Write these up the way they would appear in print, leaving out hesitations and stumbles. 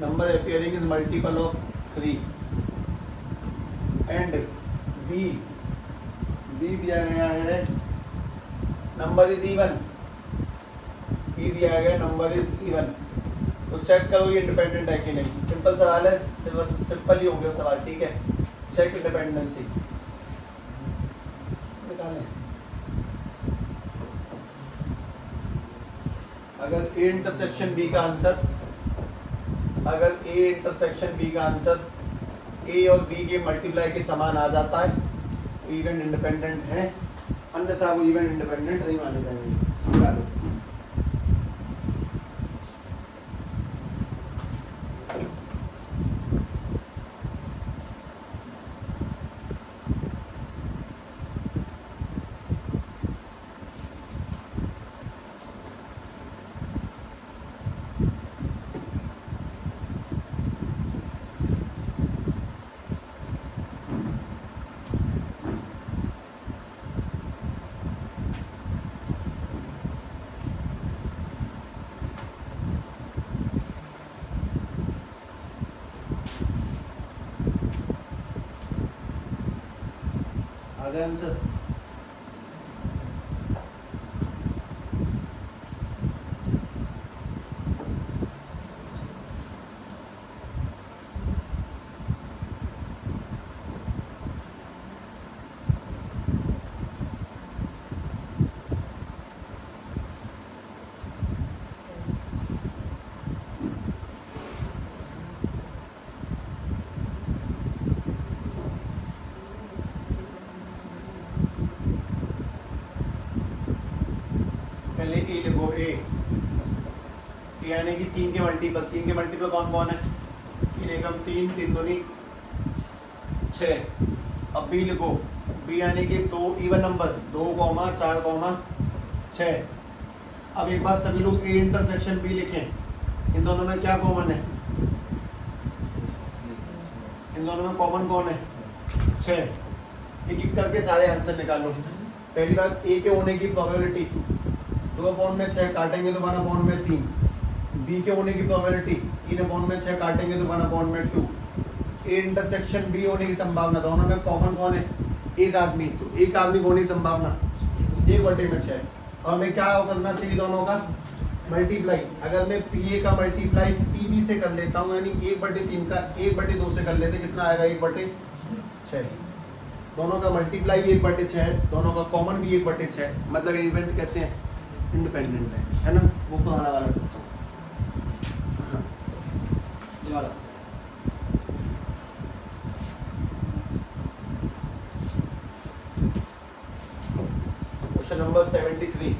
Number appearing is multiple of 3 and b दिया गया है नंबर इज इवन, b दिया गया नंबर इज इवन। तो चेक करो ये इंडिपेंडेंट है कि नहीं। सिंपल सवाल है, सिंपल ही होंगे सवाल, ठीक है। चेक इंडिपेंडेंसी निकालें। अगर ए इंटरसेक्शन बी का आंसर, अगर ए इंटरसेक्शन बी का आंसर ए और बी के मल्टीप्लाई के समान आ जाता है तो इवन इंडिपेंडेंट है, अन्यथा वो इवन इंडिपेंडेंट नहीं माने जाएंगे। निकालो। आगे आंसर पहले ए लिखो। ए यानी कि 3 के मल्टीपल, 3 के मल्टीपल कौन कौन है? 3 एकम 3, 3 दूनी 6। अब बी लिखो। बी यानी कि 2 इवन नंबर 2, 4, 6। अब एक बात सभी लोग ए इंटरसेक्शन बी लिखें। इन दोनों में क्या कॉमन है? इन दोनों में कॉमन कौन है? 6। एक एक करके सारे आंसर निकालो। पहली बात, ए के होने की प्रोबेबिलिटी 2/6 काटेंगे तो 1/3। बी के होने की प्रोबेबिलिटी 3/6 काटेंगे तो 1/2। ए इंटरसेक्शन बी होने की संभावना, दोनों में कॉमन कौन है? एक आदमी। तो एक आदमी को होने की संभावना 1/6। और हमें क्या करना चाहिए? दोनों का मल्टीप्लाई। अगर मैं पी ए का मल्टीप्लाई पी बी से कर लेता हूँ, यानी 1/3 का 1/2 से कर लेते, कितना आएगा? 1/6। दोनों का मल्टीप्लाई भी 1/6 है, दोनों का कॉमन भी 1/6 है। मतलब इवेंट कैसे है? इंडिपेंडेंट है ना? वो पुराना वाला सिस्टम। ये वाला question number 73।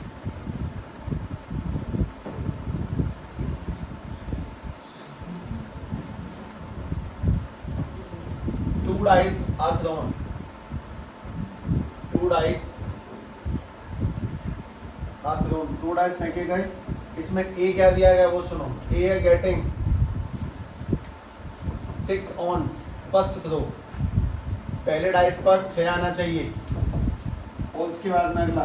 Two dice are thrown, two dice two dice फेंके गए। इसमें ए क्या दिया गया वो सुनो। ए है गेटिंग 6 ऑन फर्स्ट थ्रो। पहले डाइस पर 6 आना चाहिए। और उसके बाद में अगला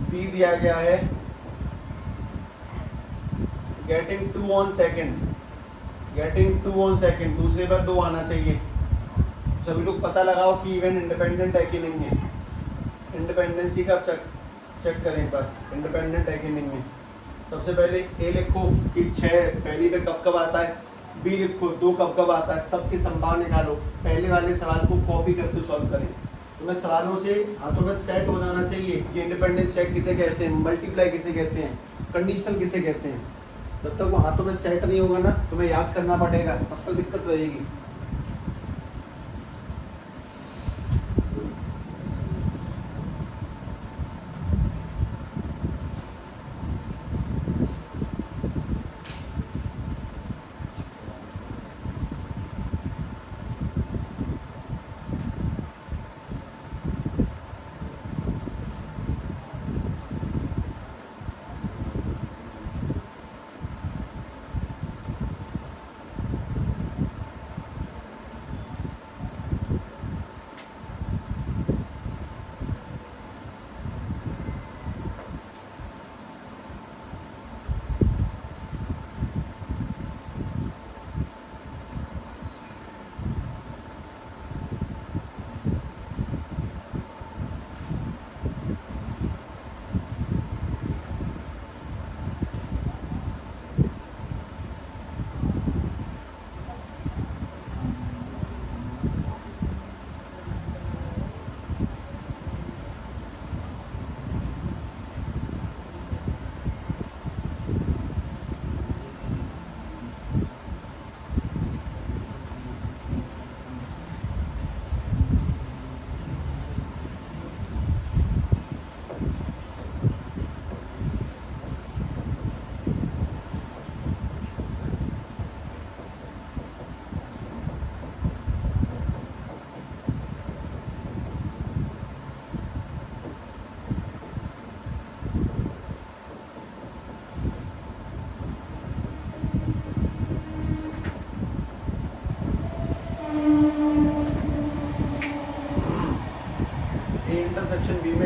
बी दिया गया है getting 2 on second, getting 2 on second. दूसरे पर 2 आना चाहिए। सभी लोग पता लगाओ कि इवेंट इंडिपेंडेंट है कि नहीं है। इंडिपेंडेंसी का चेक करें पर इंडिपेंडेंट है कि नहीं है। सबसे पहले ए लिखो कि 6 पहली पे कब कब आता है। बी लिखो 2 कब कब आता है। सबकी संभावना निकालो। पहले वाले सवाल को कॉपी करके सॉल्व करें। तुम्हें सवालों से हाथों में सेट हो जाना चाहिए कि इंडिपेंडेंस चेक किसे कहते हैं, मल्टीप्लाई किसे कहते हैं, कंडीशनल किसे कहते हैं। जब तक वो हाथों में सेट नहीं होगा ना, तुम्हें याद करना पड़ेगा, तब तक दिक्कत रहेगी।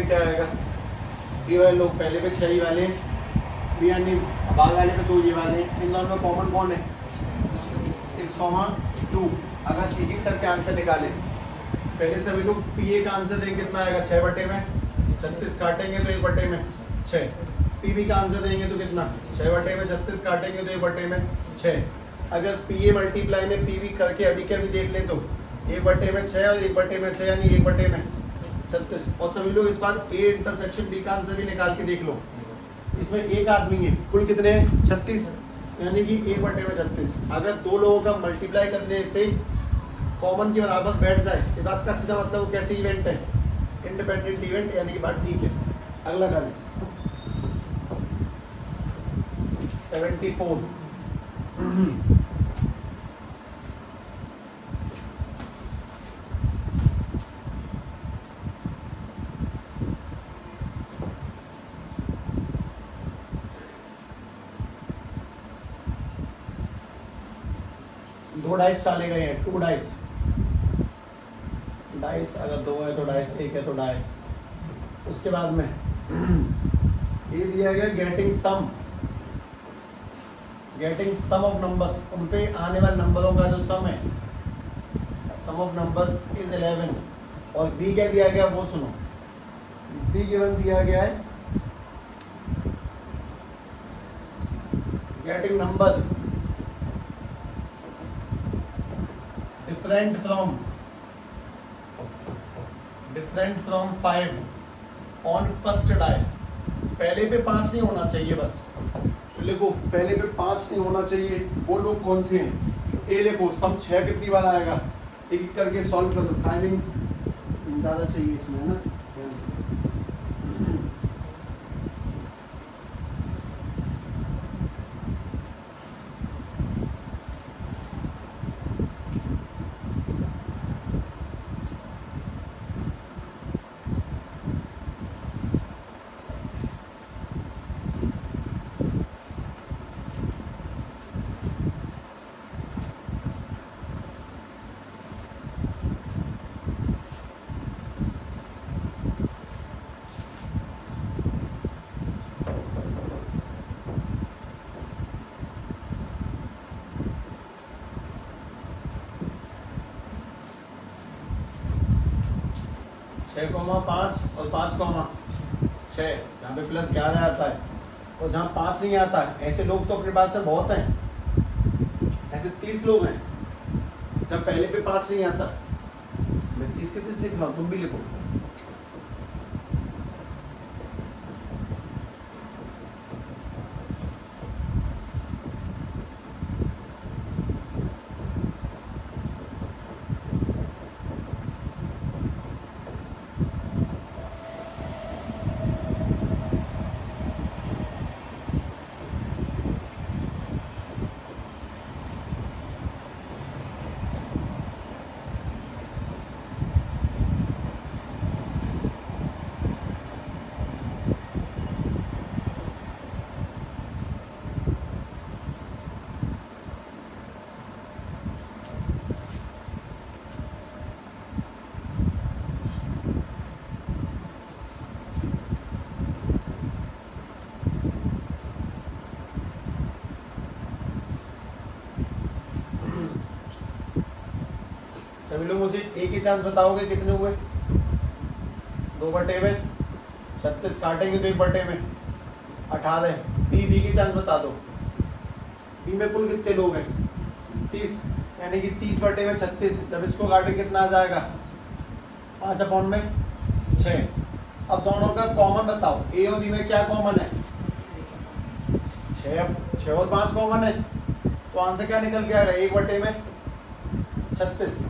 में क्या आएगा, ये वाले लोग पहले पे 6 ही वाले हैं, बी यानी बाद वाले पे 2 ये वाले हैं, इन दोनों में कॉमन कौन है 6,2। अगर एक एक करके आंसर निकालें, पहले सभी लोग पी ए का आंसर देंगे कितना आएगा 6 बटे में 36 काटेंगे तो 1 बटे में 6, पी बी का आंसर देंगे तो कितना 6 बटे में 36 काटेंगे तो 1 बटे में 6। अगर पी ए मल्टीप्लाई में पी बी करके अभी के अभी देख लें तो 1 बटे में 6 और 1 बटे में 6 यानी 1 बटे में 36। और सभी लोग इस बार ए इंटरसेक्शन बी का आंसर भी निकाल के देख लो, इसमें एक आदमी है, कुल कितने हैं 36 यानी कि 1 बटे में 36। अगर दो लोगों का मल्टीप्लाई करने से कॉमन के बराबर बैठ जाए, इस बात का सीधा मतलब वो कैसे इवेंट है इंडिपेंडेंट इवेंट, यानी कि बात ठीक है। अगला का 74 2 डाइस डाले गए हैं, 2 डाइस, डाइस अगर 2 है तो डाइस, 1 है तो डाई। उसके बाद में ये दिया गया गेटिंग सम ऑफ नंबर्स, उन पे आने वाले नंबरों का जो सम है, सम ऑफ नंबर्स इज 11। और बी क्या दिया गया वो सुनो, बी गिवन दिया गया है getting number different from 5 on first die. पहले पे 5 नहीं होना चाहिए, बस लिखो पहले पे 5 नहीं होना चाहिए। वो लोग कौन से हैं, ए लिखो, सम 6 कितनी बार आएगा, एक एक करके सॉल्व कर दो, टाइमिंग ज़्यादा चाहिए इसमें है ना, ध्यान से। छः कॉमा 5 और 5,6, जहाँ पे प्लस 11 आता है और जहाँ 5 नहीं आता है, ऐसे लोग तो अपने पास से बहुत हैं, ऐसे 30 लोग हैं जब पहले पे 5 नहीं आता। मैं 30 के 30 लिख रहा हूँ, तुम भी लिखो। सभी लोग मुझे एक ही चांस बताओगे कितने हुए, 2 बटे में 36 काटेंगे तो 1 बटे में 18। बी की चांस बता दो, बी में कुल कितने लोग हैं 30, यानी कि 30 बटे में 36, जब इसको काटे कितना आ जाएगा 5/6। अब दोनों का कॉमन बताओ, ए और बी में क्या कॉमन है, 6 और 5 कॉमन है, तो आंसर क्या निकल के आएगा 1 बटे में 36।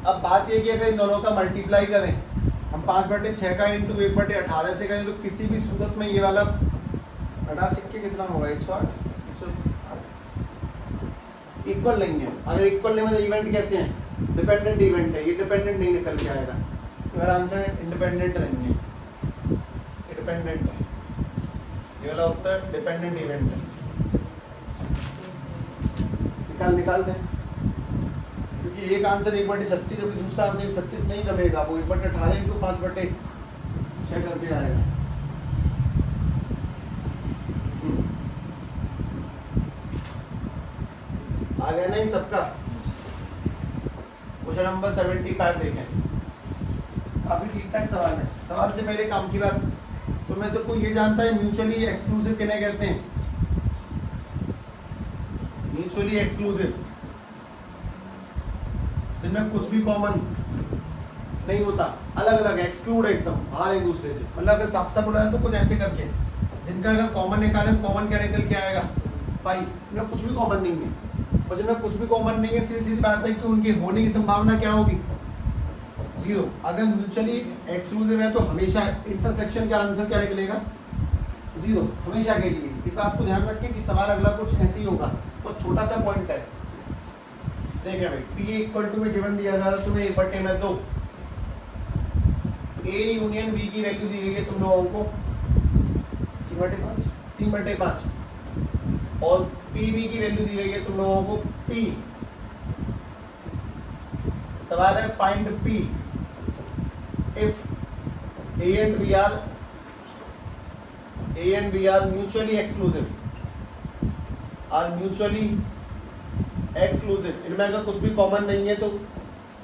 अब बात ये कि अगर इन दोनों का मल्टीप्लाई करें, हम 5/6 का इंटू 1/18 से करें तो किसी भी सूरत में ये वाला 18 छक्के कितना होगा 108 इक्वल लेंगे। अगर इक्वल लेंगे तो इवेंट कैसे हैं, डिपेंडेंट इवेंट है, ये डिपेंडेंट नहीं निकल के आएगा, अगर आंसर इंडिपेंडेंट लेंगे, इंडिपेंडेंट है ये वाला उत्तर, डिपेंडेंट इवेंट है। निकाल दें, एक आंसर 1/36 जबकि दूसरा आंसर 36 नहीं जमेगा, वो 1/18 इंटू 5/6 6 करके आएगा। आ गया नहीं सबका। क्वेश्चन नंबर 75 देखें, काफी ठीक ठाक सवाल है। सवाल से पहले काम की बात, तो में से कोई ये जानता है म्यूचुअली एक्सक्लूसिव किन्हें कहते हैं? म्यूचुअली एक्सक्लूसिव जिनमें कुछ भी कॉमन नहीं होता, अलग अलग एक्सक्लूड एकदम बाहर एक दूसरे से, मतलब अगर साफ साफ बोला तो कुछ ऐसे करके जिनका अगर कॉमन निकाले, कॉमन क्या निकल के आएगा? 5। इनमें कुछ भी कॉमन नहीं है, और जिनमें कुछ भी कॉमन नहीं है, सीधी सीधी बात है कि उनके होने की संभावना क्या होगी? 0। अगर म्यूचुअली एक्सक्लूसिव है तो हमेशा इंटरसेक्शन का आंसर क्या निकलेगा? 0 हमेशा के लिए। इस बात को ध्यान रखें कि सवाल अगला कुछ ऐसे ही होगा, तो छोटा सा पॉइंट है। देखिए भाई, P इक्वल टू में गिवन दिया जा रहा है तुम्हें 1/2 A यूनियन B की वैल्यू दी गई है तुम लोगों को 3/5 और PB की वैल्यू दी गई है तुम लोगों को P। सवाल है find P if A and B are mutually exclusive, इनमें अगर कुछ भी कॉमन नहीं है तो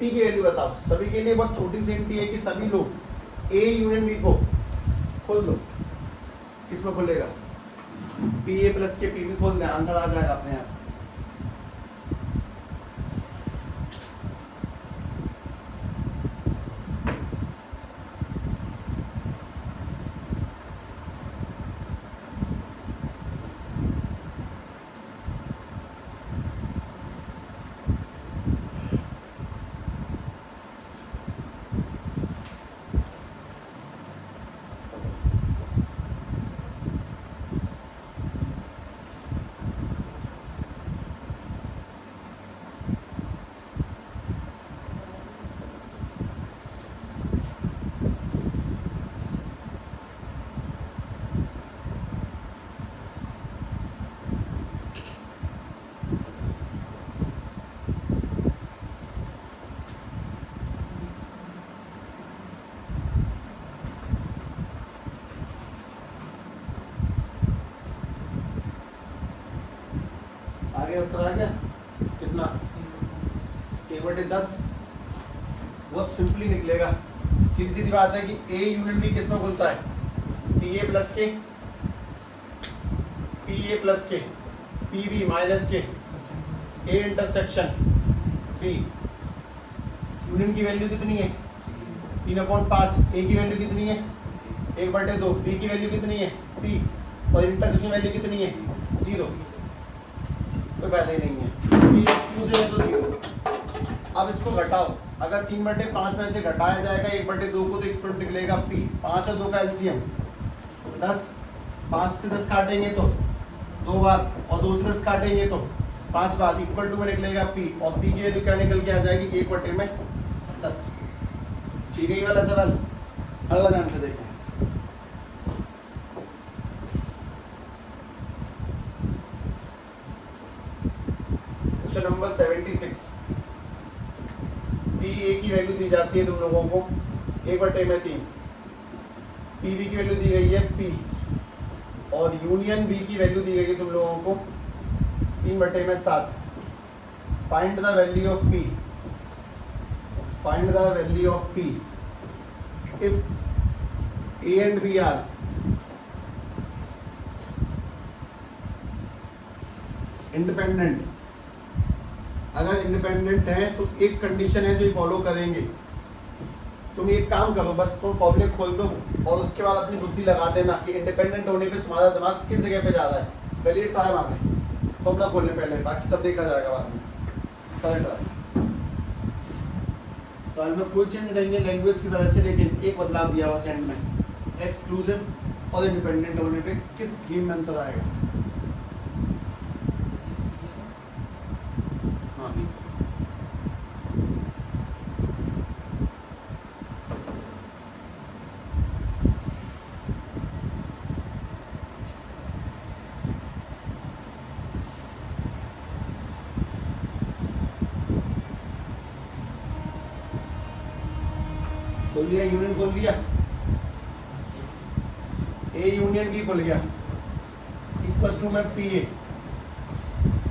P की वैल्यू बताओ। सभी के लिए बहुत छोटी सी हिंट है कि सभी लोग A यूनियन B को खोल दो। किसमें खुलेगा? PA प्लस के PB खोल दें, आंसर आ जाएगा अपने आप। आगे उत्तर आ गया कितना? 1/10। बहुत सिंपली निकलेगा। सीधी सीधी बात है कि A यूनिट B किसमें खुलता है? PA प्लस के PB माइनस के A इंटरसेक्शन B। यूनिट की वैल्यू कितनी है? 3/5। A की वैल्यू कितनी है? 1/2। B की वैल्यू कितनी है? P। और इंटरसेक्शन वैल्यू कितनी है? 0। कोई फायदा ही नहीं है। ये एक्सक्लूसिव है तो 0। अब इसको घटाओ, अगर 3/5 में से घटाया जाएगा 1/2 को तो इक्वल निकलेगा P। 5 और 2 का एलसीएम 10। 5 से 10 काटेंगे तो 2 बार, और 2 से 10 काटेंगे तो 5 बार, इक्वल टू में निकलेगा P। और P की वैल्यू क्या निकल के आ जाएगी? 1/10। ठीक है ये वाला सवाल। अगला ध्यान से देखें। Question number 76। PA की वैल्यू दी जाती है तुम लोगों को 1/3। PB की वैल्यू दी गई है P, और यूनियन B की वैल्यू दी गई है तुम लोगों को 3/7। Find the value of P। Find the value of P if A and B are independent. अगर इंडिपेंडेंट है तो एक कंडीशन है जो फॉलो करेंगे। तुम एक काम करो, बस तुम फॉर्मूले खोल दो और उसके बाद अपनी बुद्धि लगा देना कि इंडिपेंडेंट होने पे तुम्हारा दिमाग किस जगह पे जा रहा है। पहले ट्राई मारने, फॉर्मूला खोलने पहले, बाकी सब देखा जाएगा बाद में। पहले ट्राई। सवाल में कोई चेंज नहीं है लैंग्वेज की तरह से, लेकिन एक बदलाव दिया हुआ सेंड में। एक्सक्लूसिव और इंडिपेंडेंट होने पे किस गेम में अंतर आएगा? खोल दिया? यूनियन खोल दिया? ए यूनियन बी खुल गया इक्वल्स टू में पी ए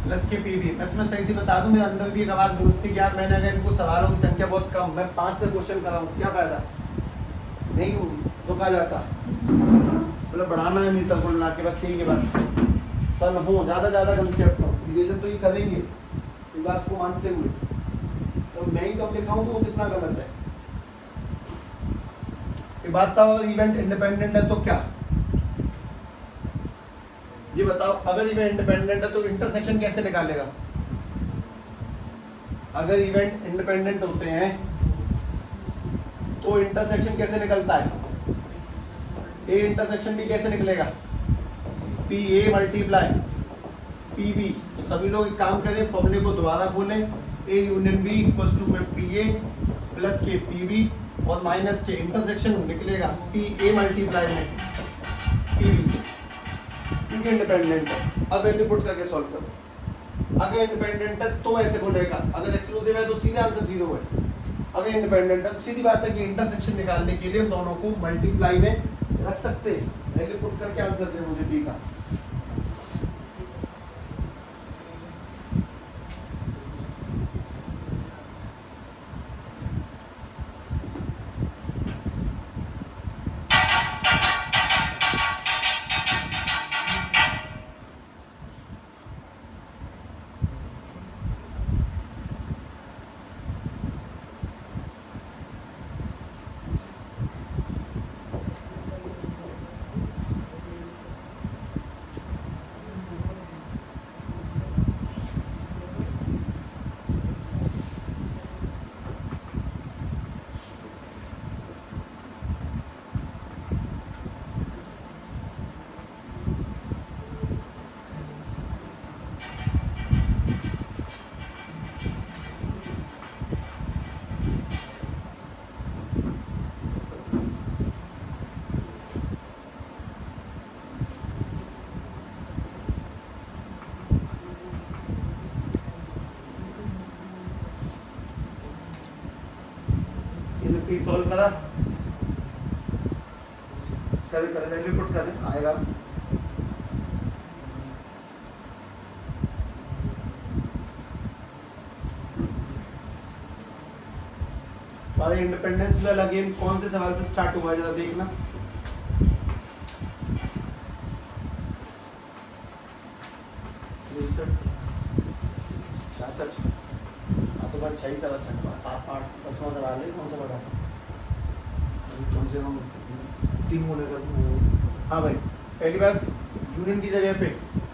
प्लस के पी बी। मैं तुम्हें सही से बता दूं, मेरे अंदर भी एक आवाज़ दोस्ती कि यार मैंने अगर इनको सवालों की संख्या बहुत कम, मैं 5 से क्वेश्चन कराऊं क्या फायदा, नहीं रुका जाता, मतलब बढ़ाना है मिलता बोलना के बस यही के बाद सॉल्व हो ज़्यादा कंसेप्ट हो, रिविजन तो ये करेंगे इस बात को मानते हुए, तो मैं ही कब लिखाऊं तो वो कितना गलत है। ये बात था अगर इवेंट इंडिपेंडेंट है तो क्या, ये बताओ, अगर इवेंट इंडिपेंडेंट है तो इंटरसेक्शन कैसे निकालेगा। अगर इवेंट इंडिपेंडेंट होते हैं तो इंटरसेक्शन कैसे निकलता है, ए इंटरसेक्शन भी कैसे निकलेगा, P A multiply P B. तो सभी लोग एक काम करें, फॉर्मूले को दोबारा खोलें, A union B equals to में पी ए प्लस के पी बी और माइनस के इंटरसेक्शन निकलेगा पी ए मल्टीप्लाई में पी बी से, क्योंकि इंडिपेंडेंट है। अब वैल्यू पुट करके सॉल्व करो। अगर इंडिपेंडेंट है तो ऐसे बोलेगा, अगर एक्सक्लूसिव है तो सीधे आंसर 0 है। अगर इंडिपेंडेंट है तो सीधी बात है कि इंटरसेक्शन निकालने के लिए हम दोनों को मल्टीप्लाई में रख सकते हैं। वैल्यू पुट करके आंसर दे मुझे बी का। सॉल्व करा करे वैल्यू पुट करें आएगा। हमारे इंडिपेंडेंस वाला गेम कौन से सवाल से स्टार्ट हुआ है जरा देखना। तो बार 6 सवाल 7 8 10वां सवाल है, कौन सा बता कम से कम 3 होने का। हाँ भाई, पहली बात यूनियन की जगह पे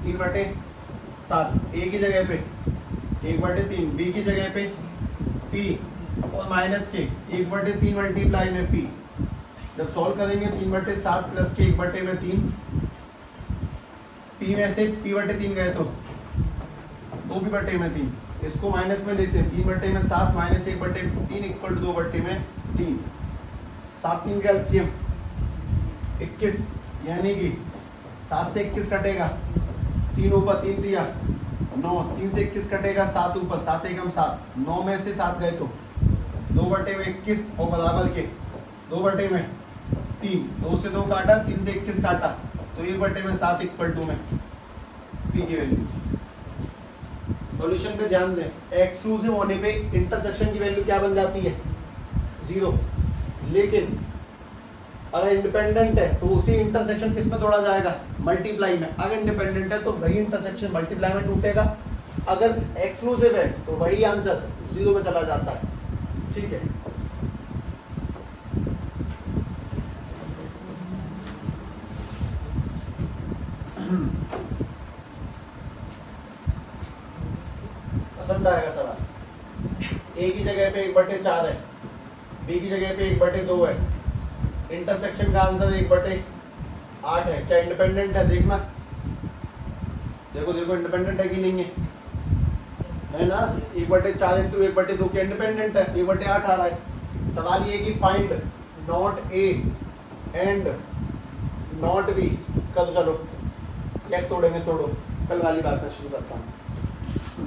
3/7, ए की जगह पे 1/3, बी की जगह पे पी और माइनस के 1/3 मल्टीप्लाई में पी। जब सॉल्व करेंगे 3/7 प्लस के 1/3 पी में से p/3 गए तो 2p/3, इसको माइनस में लेते हैं 3/7 माइनस 1/3 इक्वल टू 2/3। 7 3 का एलसीएम 21, यानी कि 7 से 21 कटेगा, 3 ऊपर 3 दिया 9, 3 से 21 कटेगा 7 ऊपर 7 एकम 7, 9 में से 7 गए तो 2/21 और बराबर के 2/3, 2 से 2 काटा, 3 से 21 काटा तो 1/7 इक्वल टू में पी की वैल्यू। सॉल्यूशन पे ध्यान दें, एक्सक्लूसिव होने पे इंटरसेक्शन की वैल्यू क्या बन जाती है 0, लेकिन अगर इंडिपेंडेंट है तो उसी इंटरसेक्शन किस में तोड़ा जाएगा, मल्टीप्लाई में। अगर इंडिपेंडेंट है तो वही इंटरसेक्शन मल्टीप्लाई में टूटेगा, अगर एक्सक्लूसिव है तो वही आंसर 0 में चला जाता है। ठीक है, पसंद आएगा सवाल। ए की जगह पे 1/4 है, बी की जगह पे 1/2 है, इंटरसेक्शन का आंसर 1/8 है। क्या इंडिपेंडेंट है, देखना देखो देखो इंडिपेंडेंट है कि नहीं है ना। 1/4 इंटू 1/2 क्या इंडिपेंडेंट है, 1/8 आ रहा है। सवाल ये कि find not A and not be कर दो। चलो कैसे तोड़ेंगे, तोड़ो, कल वाली बात शुरू करता हूँ।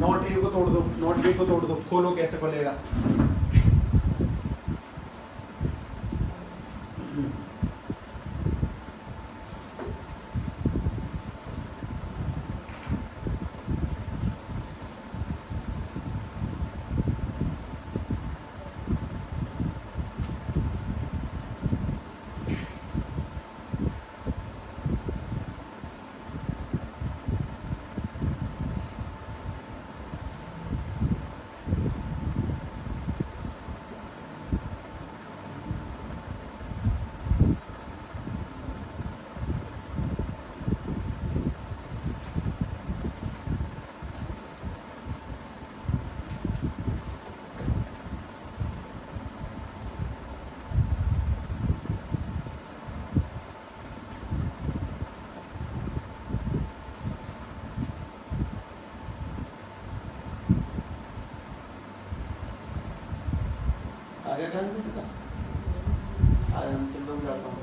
नॉट ए को तोड़ दो, नॉट बी को तोड़ दो, खोलो कैसे खोलेगा। ध्यान से बेटा, आराम से लोग जाता हूँ।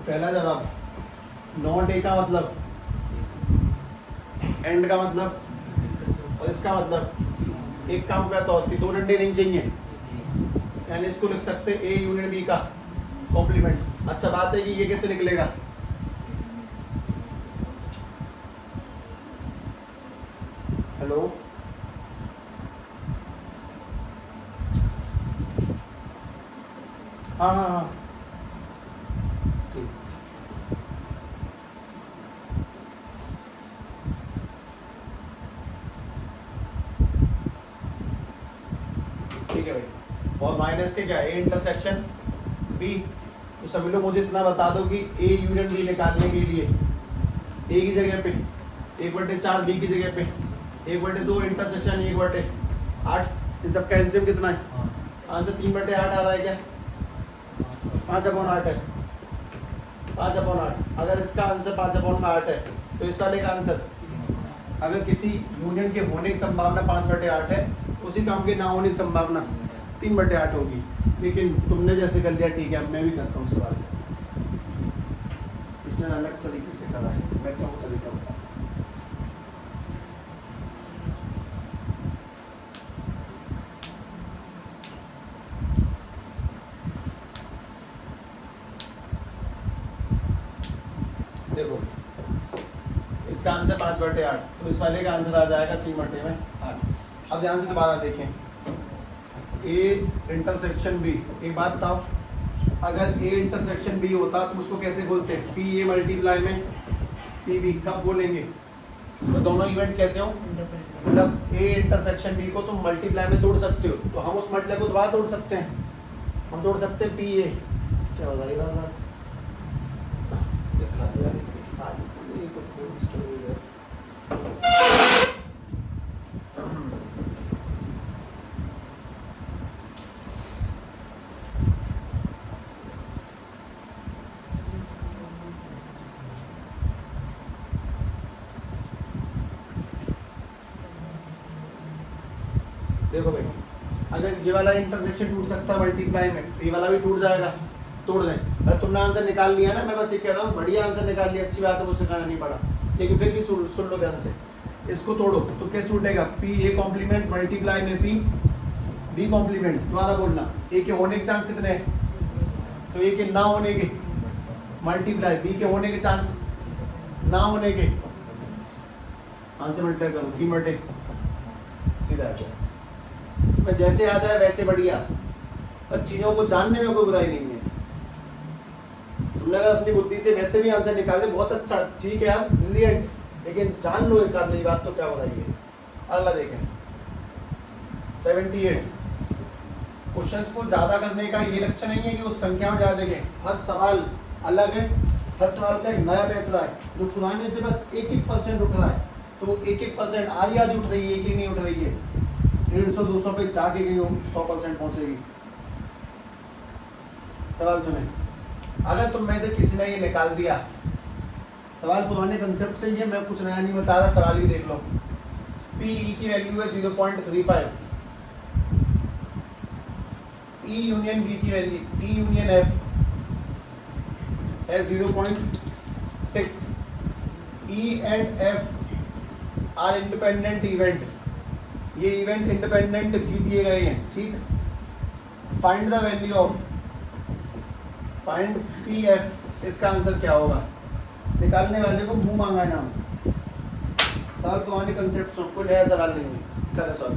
पहला जवाब, नॉट ए का मतलब एंड का मतलब, और इसका मतलब एक काम करता होती, दो डंडे नहीं चाहिए, यानी इसको लिख सकते ए यूनियन बी का कॉम्प्लीमेंट। अच्छा बात है कि ये कैसे निकलेगा, हेलो हाँ हाँ हाँ ठीक है भाई। और माइनस के क्या, ए इंटरसेक्शन बी, तो सभी लोग मुझे इतना बता दो कि ए यूनियन बी निकालने के लिए ए की जगह पे 1/4, बी की जगह पे 1/2, इंटरसेक्शन 1/8, इन सब का एलसीएम कितना है, आंसर 3/8 आ रहा है क्या, 5/8 है, 5/8। अगर इसका आंसर 5/8 है तो इस वाले का आंसर, अगर किसी यूनियन के होने की संभावना 5/8 है, उसी काम के ना होने की संभावना 3/8 होगी। लेकिन तुमने जैसे कर लिया ठीक है, अब मैं भी करता हूँ सवाल, इसने अलग तरीके से करा है, मैं क्या तरीका बता। देखो इसका आंसर 5/8, तो इस वाले का आंसर आ जाएगा 3/8। अब ध्यान से दोबारा देखें, ए इंटरसेक्शन बी, एक बात बताओ, अगर ए इंटरसेक्शन बी होता तो उसको कैसे बोलते हैं, पी ए मल्टीप्लाई में पी बी, कब बोलेंगे, तो दोनों इवेंट कैसे हो, मतलब ए इंटरसेक्शन बी को तुम मल्टीप्लाई में तोड़ सकते हो, तो हम उस मल्टीप्लाई को दोबारा तोड़ सकते हैं, हम तोड़ सकते हैं पी ए, क्या होता है देखो भाई, अगर ये वाला इंटरसेक्शन टूट सकता है मल्टीप्लाई में, तो ये वाला भी टूट जाएगा, तोड़ दें। अरे तुमने आंसर निकाल लिया ना, मैं बस ये कह रहा हूँ बढ़िया आंसर निकाल लिया, अच्छी बात है, मुझे सिखाना नहीं पड़ा, लेकिन फिर भी सुन लो ध्यान से, इसको तोड़ो तो कैसे टूटेगा, पी ए कॉम्प्लीमेंट मल्टीप्लाई में पी बी कॉम्प्लीमेंट, दोबारा बोलना, ए के होने के चांस कितने हैं, तो ए के ना होने के मल्टीप्लाई बी के होने के चांस ना होने के, आंसर मल्टीप्लाई करो 3/, सीधा आ जाए, मैं जैसे आ जाए वैसे बढ़िया, और चीज़ों को जानने में कोई बुराई नहीं है। तुमने अगर अपनी बुद्धि से वैसे भी आंसर निकाल दे बहुत अच्छा, ठीक है यार ब्रिलियंट, लेकिन जान लो एक आध बात तो क्या बुराई है। अगला देखें 78, क्वेश्चंस को ज़्यादा करने का ये लक्ष्य नहीं है कि उस संख्या में ज़्यादा देखें, हर सवाल अलग है, हर सवाल का एक नया पैटर्न है, जो पुराने से बस 1% उठ रहा है, तो वो 1% आधी उठ रही है, एक नहीं उठ रही है, 150-200 पे जाके गई 100% पहुंचेगी। सवाल सुने, अगर तुम में से किसी ने ये निकाल दिया, सवाल पुराने कंसेप्ट से ही है, मैं कुछ नया नहीं बता रहा, सवाल भी देख लो, पी ई की वैल्यू है 0.35, ई यूनियन बी की वैल्यू, ई यूनियन एफ है 0.6, E and F R independent event, ये इवेंट इंडिपेंडेंट भी दिए गए हैं, ठीक। Find the value of, find P F, इसका आंसर क्या होगा, निकालने वाले को मुंह मांगा नाम, सवाल पुराने कंसेप्ट सुन, कोई नया सवाल नहीं है, कर सवाल,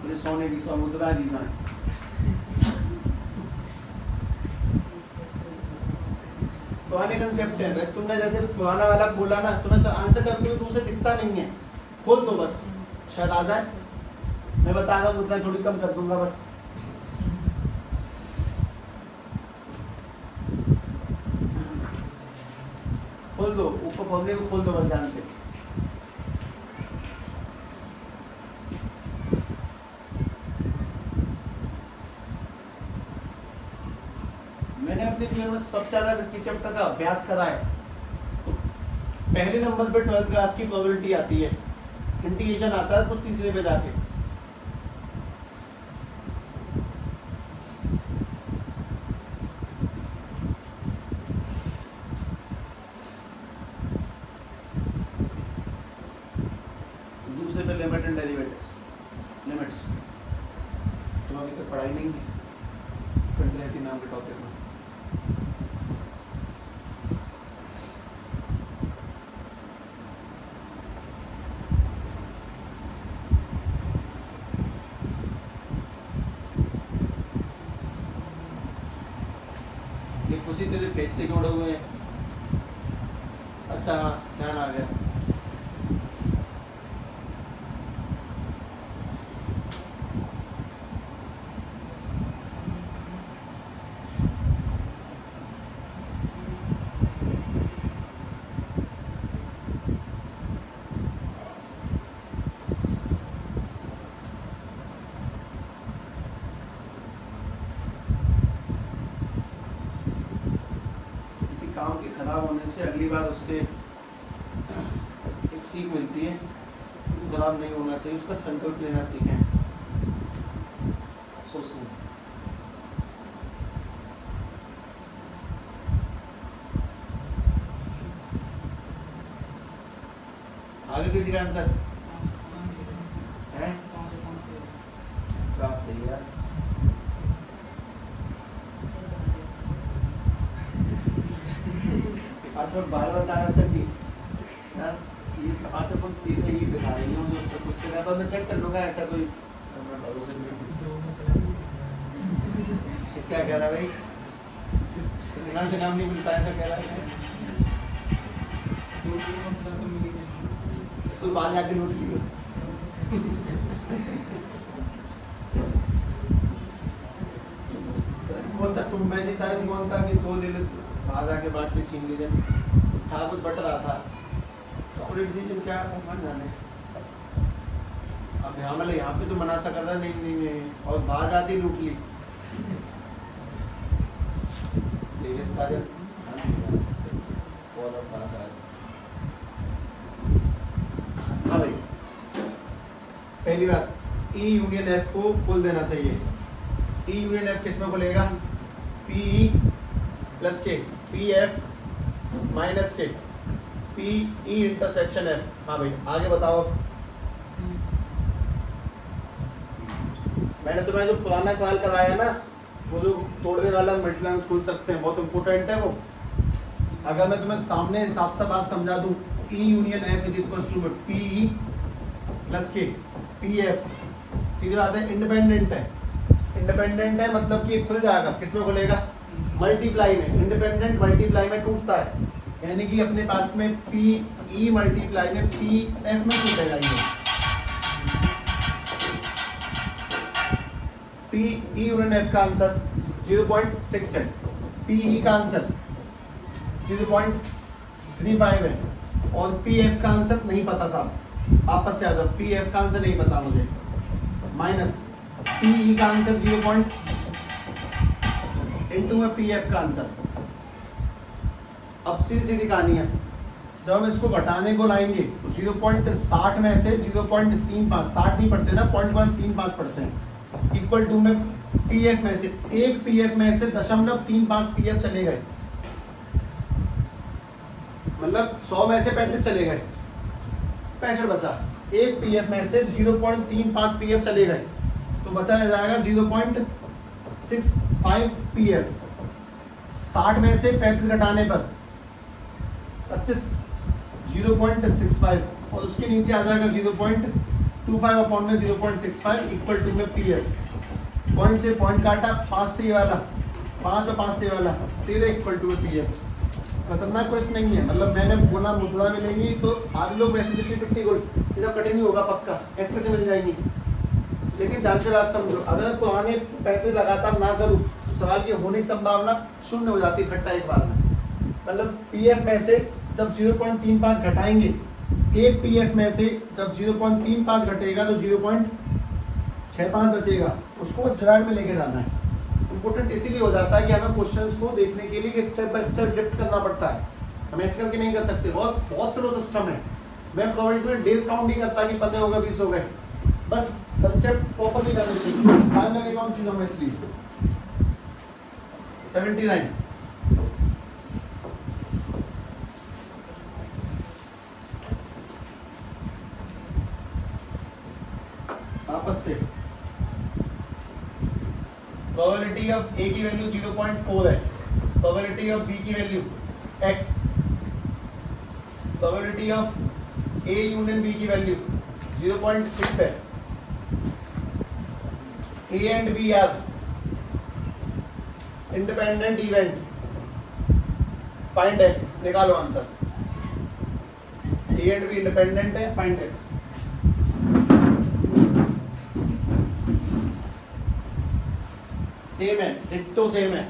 मुझे सोने की मुद्रा दी जाए। पुराने कंसेप्ट है, बस तुमने जैसे पुराना वाला खोला ना, तुम्हें आंसर कभी भी तुमसे दिखता नहीं है, खोल दो बस, शायद आ जाए। मैं बता रहा हूँ उतना थोड़ी कम कर दूंगा बस। खोल दो, ऊपर फॉर्मूले को खोल दो बस ध्यान से। मैंने अपने जीवन में सबसे ज्यादा किस चैप्टर का अभ्यास करा है, तो पहले नंबर पे 12th क्लास की प्रोबेबिलिटी आती है, इंटीग्रेशन आता है कुछ तीसरे पे जाके। दूसरे पे लिमिट एंड डेरिवेटिव्स, लिमिट्स तो अभी तक पढ़ाई नहीं है कंटिन्यूटी नाम के टॉपिक में। ये कुछ ही तेरे पेज से जोड़े हुए हैं। अच्छा हाँ, ध्यान आ गया। काम के खराब होने से अगली बार उससे एक सीख मिलती है, खराब नहीं होना चाहिए, उसका संकल्प लेना सीखें। अफसोस नहीं। आगे किसी का आंसर है? आप सही है। अच्छा बार बता रहा सर कि ये 5 पंक्ति है, ये दिखा रही हूँ जो पुस्तक है, पर मैं चेक कर लूँगा ऐसा कोई मैं भरोसे नहीं क्या कह रहा भाई, नाम से नाम नहीं मिलता ऐसा कह रहा है। तो बाहर जाके नोट लियो। कौन था तुम में से था, कौन था कि 2 ले ले बाहर जाके बांट के छीन लीजिए, था कुछ बट रहा था, चॉकलेट दीजिए क्या मन जाने। अब यहाँ मतलब यहाँ पे तो मना सका था, नहीं नहीं नहीं, और बाहर जाते ही लूट ली। हाँ भाई, पहली बात E यूनियन F को खोल देना चाहिए। E यूनियन F किस में खोलेगा? PE प्लस के, PF माइनस के, PE इंटरसेक्शन F। हाँ भाई आगे बताओ। मैंने तुम्हें जो पुराना सवाल कराया ना, वो जो तोड़ने वाला मल्टीप्लाई खोल सकते हैं, बहुत इंपोर्टेंट है वो। अगर मैं तुम्हें सामने साफ साफ बात समझा दूं, E union F is equals to PE plus के, PF, सीधी बात है, इंडिपेंडेंट है। इंडिपेंडेंट है मतलब कि खुल जाएगा, किसमें खुलेगा? मल्टीप्लाई में। इंडिपेंडेंट मल्टीप्लाई में टूटता है, यानी कि अपने पास में PE मल्टीप्लाई में PF में टूटेगा। ये PE यूनियन F का आंसर 0.6 है, PE का आंसर 0.35 है, और PF का आंसर नहीं पता साहब, आपस से आ जाओ। PF का आंसर नहीं पता मुझे, माइनस PE का आंसर 0. इनटू में PF का आंसर। अब सीधी सीधी कहानी है, जब हम इसको घटाने को लाएंगे तो 0.60 में से 0.35, 60 नहीं पढ़ते ना, 0.35 पढ़ते हैं, इक्वल टू में PF में से एक PF में से 0.35 PF चले गए, मतलब 100 में से 35 चले गए, 65 बचा। एक PF में से 0.35 PF चले गए, तो बचा रह जाएगा 0.65 PF। 60 में से 35 घटाने पर 25, 0.65, और उसके नीचे आ जाएगा 0.25 अपॉन में 0.65 इक्वल टू में PF। पॉइंट से पॉइंट काटा, 5 से ये वाला, 5 और 5 से वाला, 13 इक्वल टू में PF। खतरनाक प्रश्न नहीं है, मतलब मैंने बोला मुद्रा मिलेंगी तो आधे लोग वैसे 50-50 गोल इतना कठिन ही होगा पक्का, ऐसे कैसे मिल जाएंगी। लेकिन ध्यान से बात समझो, अगर पुराने 35 लगातार ना करूँ तो सवाल की होने की संभावना शून्य हो जाती है इकट्ठा एक बार में। मतलब पीएफ में से जब 0.35 घटाएंगे, एक पीएफ में से जब 0.35 घटेगा तो 0.65 बचेगा, उसको बस डिवाइड में लेके जाना है। इम्पोर्टेंट इसीलिए हो जाता है कि हमें क्वेश्चंस को देखने के लिए स्टेप बाय स्टेप लिफ्ट करना पड़ता है, हम ऐसे करके नहीं कर सकते। बहुत बहुत स्लो सिस्टम है। मैं प्रोबेबिलिटी में डेज काउंट नहीं करता कि 15 होगा 20 हो गए, बस कंसेप्ट प्रॉपरली करना चाहिए। टाइम लगेगा उन चीज़ों में, इसलिए 79 वापस से प्रोबेबिलिटी ऑफ ए की वैल्यू 0.4 है, प्रोबेबिलिटी ऑफ बी की value x, probability of A union B की वैल्यू 0.6 है। A and B are independent event, find x, निकालो answer. A and B independent है, फाइंड x। सेम है, डिट्टो सेम है।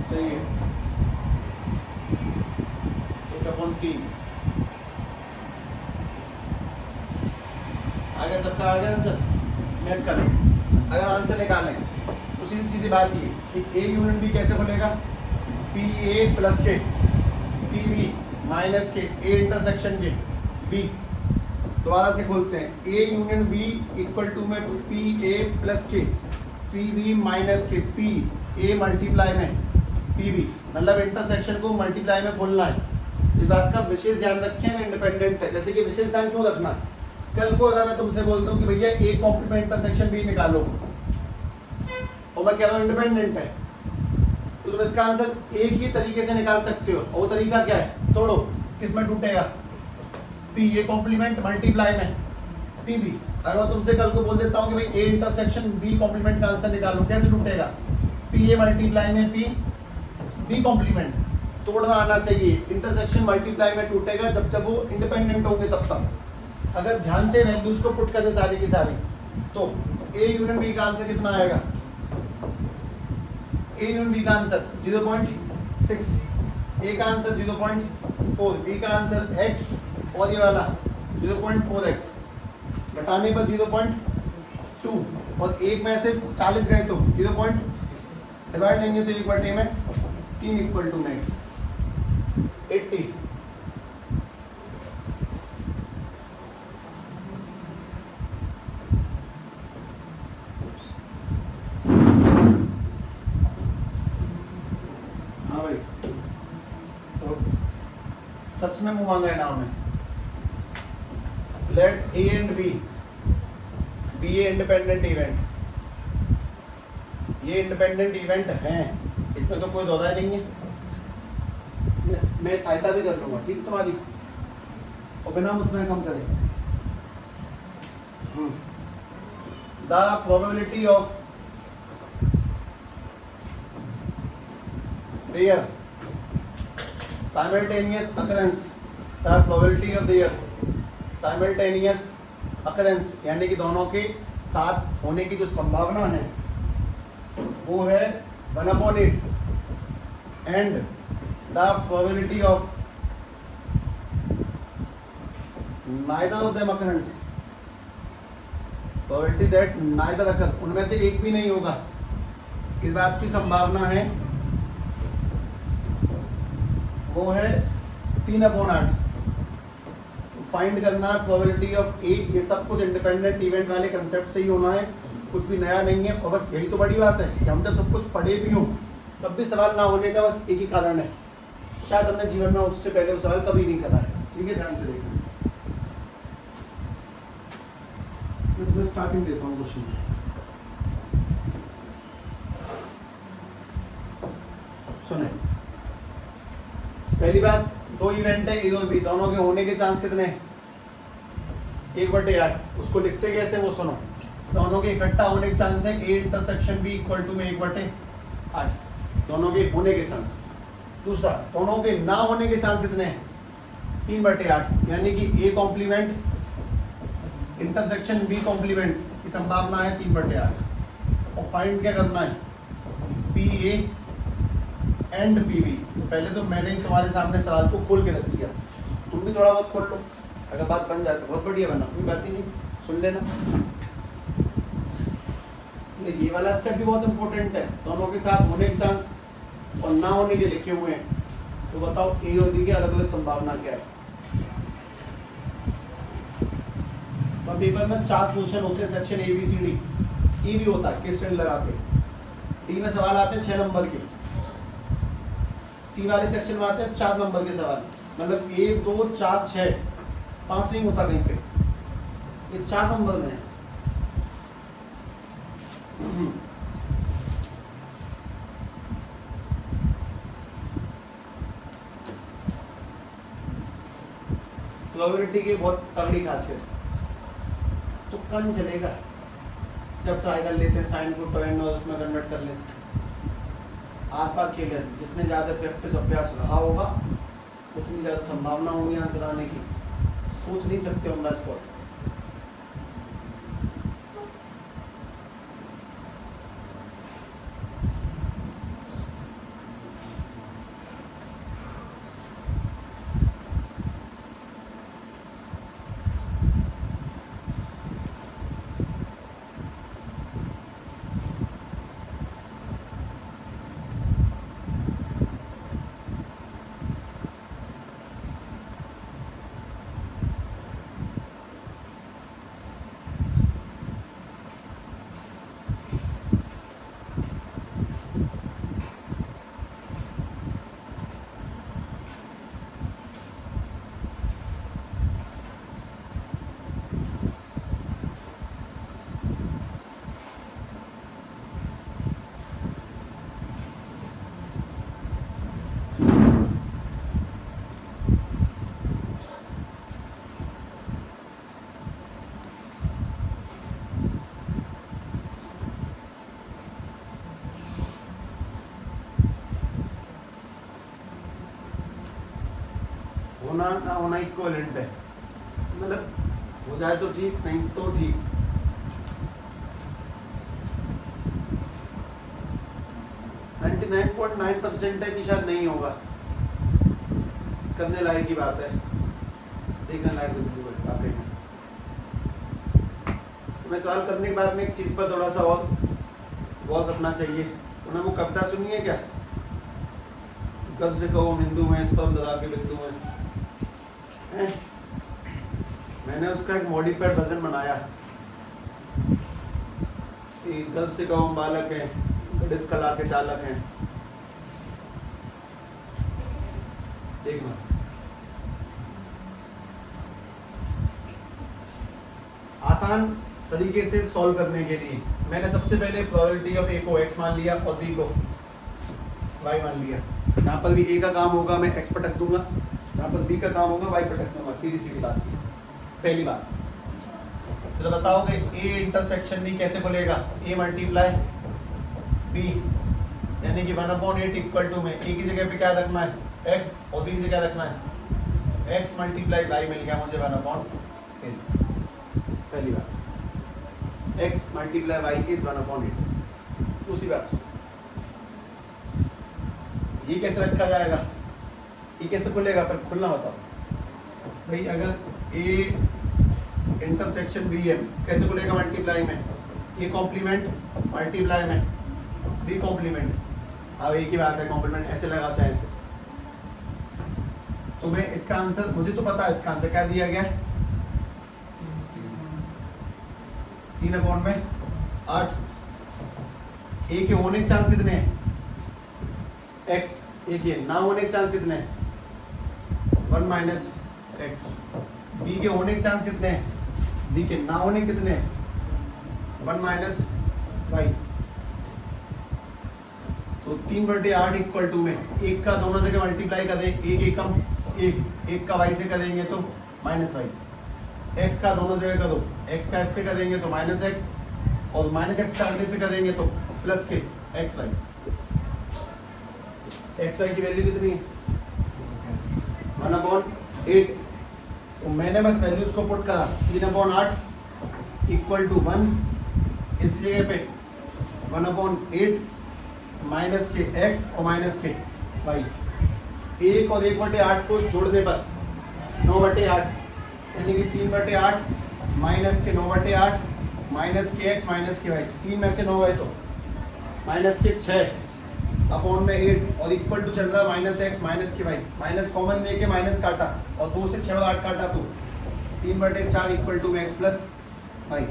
सही है, 1/3 आगे सबका आ गया आंसर। नेक्स्ट करें, अगर आंसर निकालें तो सीधी सीधी बात ये कि ए यूनियन बी कैसे खुलेगा, पी ए प्लस के पी बी माइनस के ए इंटरसेक्शन के बी। दोबारा से खोलते हैं, A union B equal to में पी ए प्लस के पी बी माइनस के पी ए मल्टीप्लाई में पी बी, मतलब इंटरसेक्शन को मल्टीप्लाई में खोलना है। इस बात का विशेष ध्यान रखें, इंडिपेंडेंट है। जैसे कि विशेष ध्यान क्यों रखना, कल को अगर मैं तुमसे बोलता हूँ कि भैया ए कॉम्प्लीमेंट इंटरसेक्शन बी निकालो और मैं कह रहा हूँ इंडिपेंडेंट है, तो तुम इसका आंसर एक ही तरीके से निकाल सकते हो। और वो तरीका क्या है, तोड़ो, किस में टूटेगा, पी ए कॉम्प्लीमेंट मल्टीप्लाई में पी बी। अगर मैं तुमसे कल को बोल देता हूँ कि भाई ए इंटरसेक्शन बी कॉम्प्लीमेंट का आंसर निकालो, कैसे टूटेगा, पी ए मल्टीप्लाई में पी बी कॉम्प्लीमेंट। तोड़ना आना चाहिए, इंटरसेक्शन मल्टीप्लाई में टूटेगा जब जब वो इंडिपेंडेंट होंगे तब तक। अगर ध्यान से वैल्यूज को पुट करते सारी की सारी, तो ए यूनियन बी का आंसर कितना आएगा, ए यूनियन बी का आंसर 0.6, ए का आंसर 0.4, बी का आंसर x और ये वाला 0.4x, घटाने पर 0.2 और एक में से 40 गए तो 0. डिवाइड लेंगे तो 1/3 में 3 इक्वल टू मैक्स 80। हाँ भाई, तो सच में मुंह मांगा है नाम है। Let A and B B A independent event, ये इंडिपेंडेंट इवेंट हैं, इसमें तो कोई दौरा नहीं है। मैं सहायता भी कर लूँगा, ठीक तुम्हारी, और बिना उतना कम करे। The probability of their simultaneous occurrence, the probability of their simultaneous occurrence, यानी कि दोनों के साथ होने की जो संभावना है वो है 1/8 and the probability of neither of them occurs, probability that neither occur, उनमें से एक भी नहीं होगा, इस बात की संभावना है वो है 3/8। फाइंड करना है प्रोबेबिलिटी ऑफ 8। ये सब कुछ इंडिपेंडेंट इवेंट वाले कंसेप्ट से ही होना है, कुछ भी नया नहीं है। और बस यही तो बड़ी बात है कि हम जब सब कुछ पढ़े भी हों तब भी सवाल ना होने का बस एक ही कारण है, शायद हमने जीवन में उससे पहले वो सवाल कभी नहीं करा है। ठीक है, ध्यान से देखना। मैं तुम्हें स्टार्टिंग देता हूँ क्वेश्चन। सुने, पहली बात, दो इवेंट है ए और बी, दोनों के होने के चांस कितने हैं? 1/8। उसको लिखते कैसे वो सुनो। दोनों के इकट्ठा होने के चांस है A intersection B equal to में 1/8, दोनों के होने के चांस। दूसरा, दोनों के ना होने के चांस कितने हैं? 3/8, यानी कि A complement intersection B complement की संभावना है 3/8। और फाइंड क्या करना है? P A and P B. तो पहले तो मैंने ही तुम्हारे सामने सवाल को खोल के रख दिया, तुम भी थोड़ा बहुत खोल लो, अगर बात बन जाए तो बहुत बढ़िया, बना कोई बात ही नहीं, सुन लेना। ये वाला स्टेप भी बहुत इंपॉर्टेंट है, दोनों के साथ होने के चांस और ना होने के लिखे हुए हैं। तो बताओ ए और बी की अलग अलग संभावना क्या है? तो पेपर में 4 क्वेश्चन होते हैं section A B C D. E भी होता है किस ट्रेंड लगा के। डी में सवाल आते हैं 6 नंबर के, सी वाले सेक्शन में आते हैं 4 नंबर के सवाल। मतलब 1 2 4 6, 5 नहीं होता कहीं पे, ये 4 नंबर में है। प्रोबेबिलिटी की बहुत तगड़ी खासियत, तो कम चलेगा जब ट्राई कर लेते हैं, साइन को टर्न और उसमें कन्वर्ट कर लेते हैं। आर पार खेले, जितने ज़्यादा प्रैक्टिस अभ्यास रहा होगा उतनी ज़्यादा संभावना होगी आंसर आने की। सोच नहीं सकते ऑन द स्पॉट। होना ना होना इक्वलेंट है, मतलब हो जाए तो ठीक, नहीं तो ठीक। नाइन्टी 99.9% है कि शायद नहीं होगा, करने लायक की बात है, देखने लायक बिंदु है वाकई में। तो मैं सवाल करने के बाद में एक चीज़ पर थोड़ा सा और गौर करना चाहिए। उन्होंने वो कविता सुनी है क्या? गर्व से कहो हिंदू में, स्पर्म ददा के बिंदु में है? मैंने उसका एक मॉडिफाइड वर्जन बनाया कि गर्व से कहो बालक है, गणित कला के चालक हैं। देखना, आसान तरीके से सॉल्व करने के लिए मैंने सबसे पहले प्रोबेबिलिटी ऑफ ए को x मान लिया और बी को y मान लिया। यहाँ पर भी a का काम होगा, मैं x पटक दूंगा, यहाँ पर b का काम होगा, y पटक दूंगा। सीधी सीधी बात की पहली बात। तो बताओगे a इंटरसेक्शन b कैसे बोलेगा? a मल्टीप्लाई b, यानी कि 1/8 इक्वल टू में a की जगह पे क्या रखना है? x, और b की जगह रखना है x मल्टीप्लाई y। मिल गया मुझे 1/8। पहली बात, x मल्टीप्लाई वाई इज 1/8। दूसरी बात, ये कैसे रखा जाएगा? ये कैसे खुलेगा? पर खुलना बताओ। भाई अगर ए इंटरसेक्शन बी है कैसे बोलेगा मल्टीप्लाई में, ए कॉम्प्लीमेंट मल्टीप्लाई में बी कॉम्प्लीमेंट, अब एक ही बात है, कॉम्प्लीमेंट ऐसे लगाओ चाहे ऐसे। तो मैं इसका आंसर, मुझे तो पता है इसका आंसर क्या दिया गया है, 3/8। ए के होने के चांस कितने हैं, x, ए के ना होने के चांस कितने हैं, 1 माइनस एक्स। बी के होने के चांस कितने हैं, बी के ना होने कितने हैं, 1 माइनस वाई। तो 3/8 इक्वल टू में एक का दोनों जगह मल्टीप्लाई कर दें, एक एकम एक का वाई से करेंगे तो माइनस वाई, एक्स का दोनों जगह कर दो, एक्स का एस से करेंगे तो माइनस एक्स, और माइनस एक्स का अगले से करेंगे तो प्लस के एक्स वाई। एक्स वाई की वैल्यू कितनी है, 1/8। तो मैंने बस वैल्यूज को पुट करा, 3/8 इक्वल टू 1, इस जगह पे 1/8 माइनस के एक्स और माइनस के वाई। 1 और 1/8 को जोड़ने पर 9/8, यानी कि 3/8 माइनस के 9/8 माइनस के एक्स माइनस के वाई, 3 में से 9 है तो माइनस के 6 अपॉन में 8, और इक्वल टू चल रहा है माइनस एक्स माइनस के वाई, माइनस कॉमन लेके माइनस काटा और 2 से 6 और 8 काटा तो 3/4 equal to x plus y.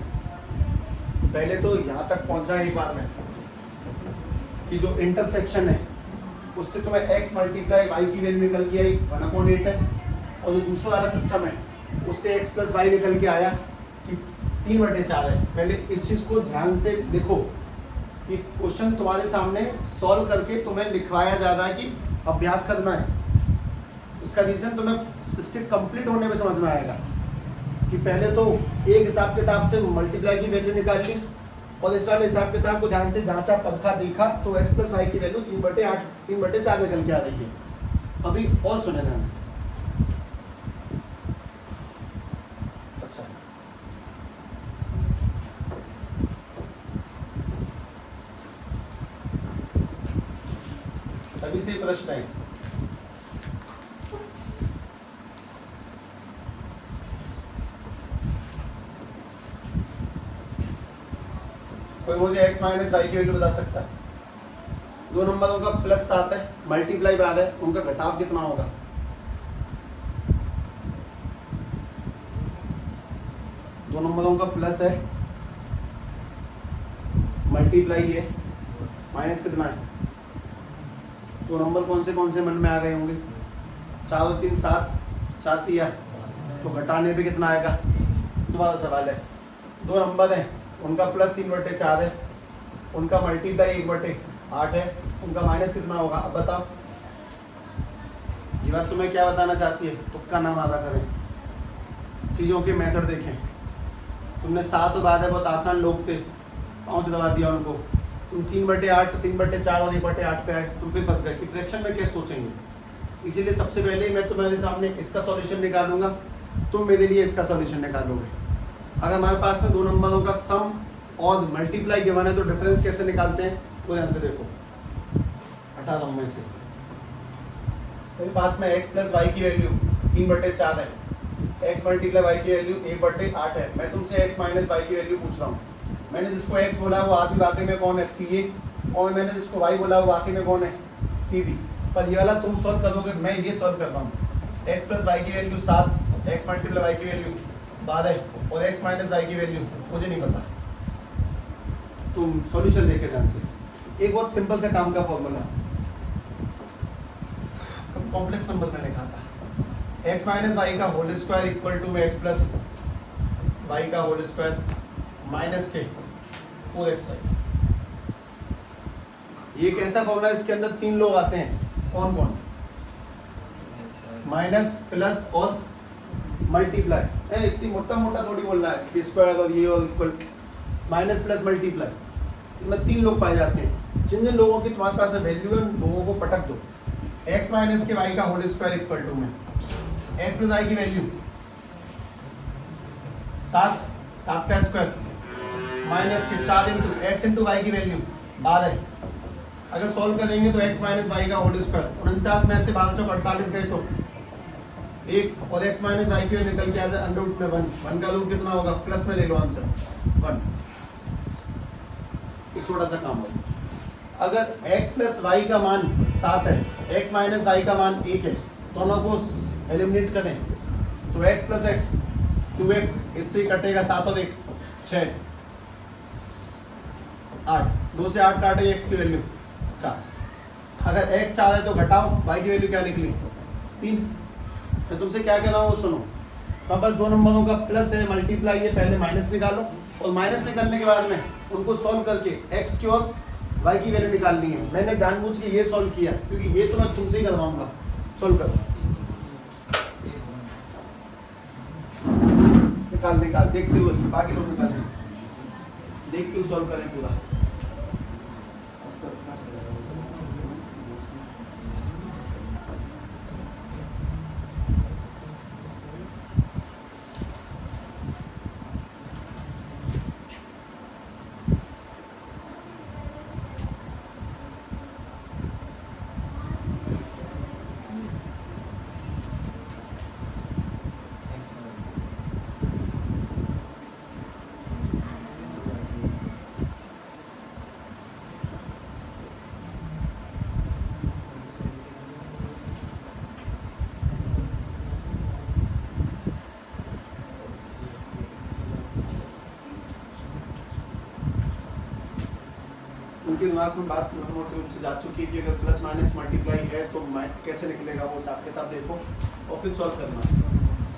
पहले तो यहाँ तक पहुँचा एक बार में कि जो इंटरसेक्शन है उससे तो मैं x मल्टीप्लाई वाई की वैल्यू निकल के आई 1/8 है, और जो दूसरा वाला सिस्टम है उससे x प्लस वाई निकल के आया कि 3/4 है। पहले इस चीज़ को ध्यान से देखो कि क्वेश्चन तुम्हारे सामने सॉल्व करके तुम्हें लिखवाया जा रहा है कि अभ्यास करना है। उसका रीज़न तुम्हें इसके कंप्लीट होने में समझ में आएगा कि पहले तो एक हिसाब किताब से मल्टीप्लाई की वैल्यू निकाल ली, और इस वाले हिसाब किताब को ध्यान से जांचा परखा देखा तो x प्लस वाई की वैल्यू 3/4 निकल के आ देखिए। अभी और सुने ध्यान से। अच्छा, सभी से प्रश्न है, कोई मुझे x माइनस वाई की वैल्यू बता सकता है? 2 नंबरों का प्लस 7 है, मल्टीप्लाई बाद है, उनका घटाव कितना होगा? दो नंबरों का प्लस है, मल्टीप्लाई है, माइनस कितना है? तो नंबर कौन से मन में आ गए होंगे? 4 और 3 7, 4 दिया तो घटाने पे कितना आएगा? दोबारा सवाल है, 2 नंबर है, उनका प्लस 3/4 है, उनका मल्टीप्लाई 1/8 है, उनका माइनस कितना होगा? अब बताओ। ये बात तुम्हें क्या बताना चाहती है? तुक्का ना मारा करें, चीज़ों के मेथड देखें। तुमने 7 बाद है, बहुत आसान लोग थे, पाँव से दबा दिया उनको। तुम 3/8, 3/4 और 1/8 पे आए, तुम फिर फंस गए कि फ्रैक्शन में कैसे सोचेंगे। इसीलिए सबसे पहले मैं तुम्हारे सामने इसका सॉल्यूशन निकालूंगा, तुम मेरे लिए इसका सॉल्यूशन निकालोगे। अगर हमारे पास में 2 नंबरों का सम और मल्टीप्लाई गिवन है तो डिफरेंस कैसे निकालते हैं वो ध्यान से देखो। हटा रहा हूँ मैं इसे। मेरे पास में x प्लस वाई की वैल्यू 3/4 है, x मल्टीप्लाई वाई की वैल्यू 1/8 है। मैं तुमसे x माइनस वाई की वैल्यू पूछ रहा हूँ। मैंने जिसको x बोला वो आदि वाकई में कौन है? PA, और मैंने जिसको y बोला वो वाकई में कौन है? PB। पर ये वाला तुम सॉल्व करोगे, मैं ये सॉल्व कर रहा हूँ। x प्लस वाई की वैल्यू 7, x मल्टीप्लाई वाई की वैल्यू 12 और x माइनस वाई की वैल्यू मुझे नहीं पता। तुम सॉल्यूशन देखे ध्यान से। एक बहुत सिंपल से काम का फॉर्मूला, कॉम्प्लेक्स नंबर में लिखा था, x माइनस वाई का whole square equal to x plus y का होल स्क्वायर माइनस के 4xy। ये कैसा फॉर्मूला? इसके अंदर 3 लोग आते हैं, कौन कौन? माइनस, प्लस और मल्टीप्लाई। इतनी मोटा मोटा थोड़ी बोल रहा है, स्क्वायर और ये और इक्वल, माइनस प्लस मल्टीप्लाई। इनमें 3 लोग पाए जाते हैं। जिन जिन लोगों की तुम्हारे पास वैल्यू है उन लोगों को पटक दो। x माइनस के वाई का होल स्क्वायर इक्वल टू में x प्लस वाई की वैल्यू 7, 7 का स्क्वायर माइनस के 4 इंटू एक्स इंटू वाई की वैल्यू 12। अगर सॉल्व करेंगे तो x माइनस वाई का होल स्क्वायर 49 में से 12 48 गए तो एक और x माइनस वाई की निकल के आ जाए अंडर रूट में 1 का रूट कितना होगा प्लस में ले लो आंसर 1। एक छोटा सा काम हो, अगर x प्लस वाई का मान 7 है, x माइनस वाई का मान 1 है, दोनों को एलिमिनेट करें तो x प्लस एक्स 2x, इससे कटेगा 7 और 1 6 8, 2 से 8 काटे x की वैल्यू 4। अगर x 4 है तो घटाओ y की वैल्यू क्या निकली 3। तो तुमसे क्या कहना हो वो सुनो, तो बस दो नंबरों का प्लस है मल्टीप्लाई है, पहले माइनस निकालो और माइनस निकालने के बाद में उनको सॉल्व करके x की और y की वैल्यू निकालनी है। मैंने जानबूझ के ये सॉल्व किया क्योंकि ये तो मैं तुमसे ही करवाऊंगा। सॉल्व करो, निकाल देखते हुए, बाकी लोग निकालें, देखते हुए सॉल्व करें पूरा। उनके दिमाग में बात मोटे रूप से जा चुकी है कि अगर प्लस माइनस मल्टीप्लाई है तो कैसे निकलेगा वो हिसाब किताब देखो और फिर सॉल्व करना,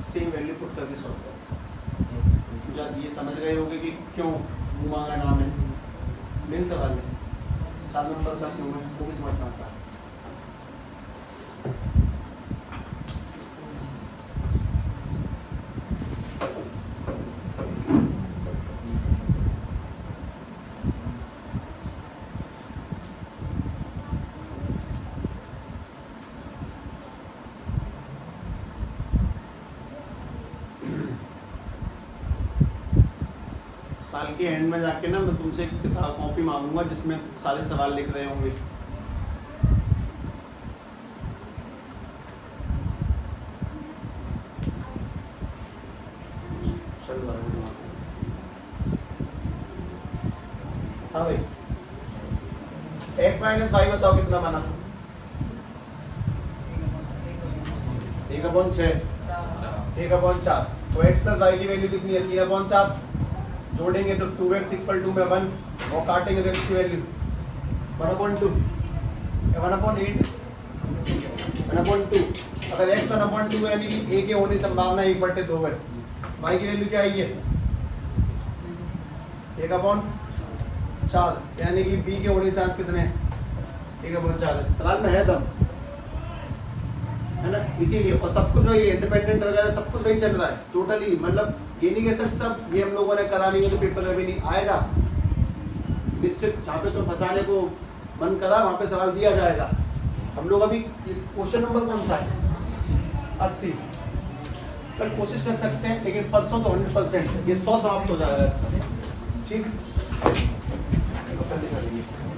सेम वैल्यू पुट करके सॉल्व करो। मुझे ये समझ रहे होंगे कि क्यों मुँह मांगा नाम है, मेन सवाल है 7 नंबर का क्यों है वो भी समझना आता है। साल के एंड में जाके ना मैं तुमसे एक किताब कॉपी मांगूंगा जिसमें सारे सवाल लिख रहे होंगे। हाँ भाई, x माइनस वाई बताओ कितना बना? 1/6, 1/4। तो x प्लस वाई की वैल्यू कितनी है 3/4। जोड़ेंगे तो 2x इक्वल टू में 1 और काटेंगे तो x की वैल्यू 1/2 या 1/8 1/2। अगर x 1/2 है यानी कि a के होने की संभावना 1/2 है। y की वैल्यू क्या आई है 1/4 यानी कि b के होने के चांस कितने हैं 1/4 है। सवाल में है दम, है ना, इसीलिए। और सब कुछ वही इंडिपेंडेंट वगैरह सब कुछ वही चल रहा है टोटली। मतलब ये नहीं कह सकते सब ये हम लोगों ने करा नहीं है तो पेपर में भी नहीं आएगा। निश्चित जहाँ पे तो फंसाने को मन करा वहाँ पे सवाल दिया जाएगा। हम लोग अभी क्वेश्चन नंबर कौन सा है 80, कल कोशिश कर सकते हैं लेकिन परसों तो 100% ये 100 समाप्त हो जाएगा इसका। ठीक, करेंगे।